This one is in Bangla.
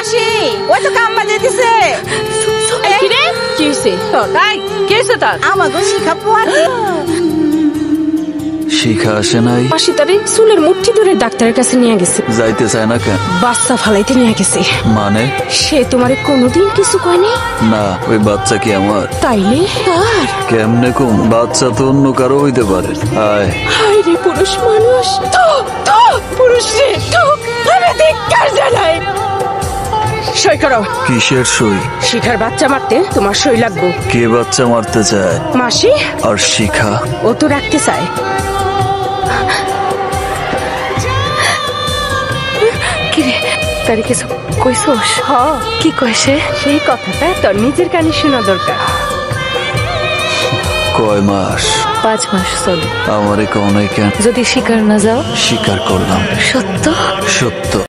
মাসি ওই তো কাম বাজে দিছে। কি রে কি হইছে তাই কি হইছে তার আমাকে শিখা পোয়াতে শিখা আসে নাই, মাসি তারে চুলের মুঠি ধরে ডাক্তারের কাছে নিয়ে গেছে, যাইতে চায় না কেন? বাচ্চা ফালাইতে নিয়ে গেছে। মানে সে তোমারে কোনোদিন কিছু কয়নি? না, ওই বাচ্চা কি আমার? তাইলে কার? কেমনে কম, বাচ্চা তো অন্য কারো হইতে পারে। হায় হায় রে পুরুষ মানুষ, তো তো পুরুষ রে, তো আমি ধিক্কার জানাই। সই করো। কিসের সই? শিখার বাচ্চা মারতে তোমার সই লাগবে। কে বাচ্চা মারতে চায়? মাসি আর শিখা? ও তো রাখতে চায়। কিরে তারি কিছু কইছস? কি কইছে? সেই কথাটা তোর নিজের কানে শোনা দরকার। কয় মাস? 5 মাস চলে। আমারে কও নাই কেন? যদি শিকার না যাও? স্বীকার করলাম, সত্য সত্য।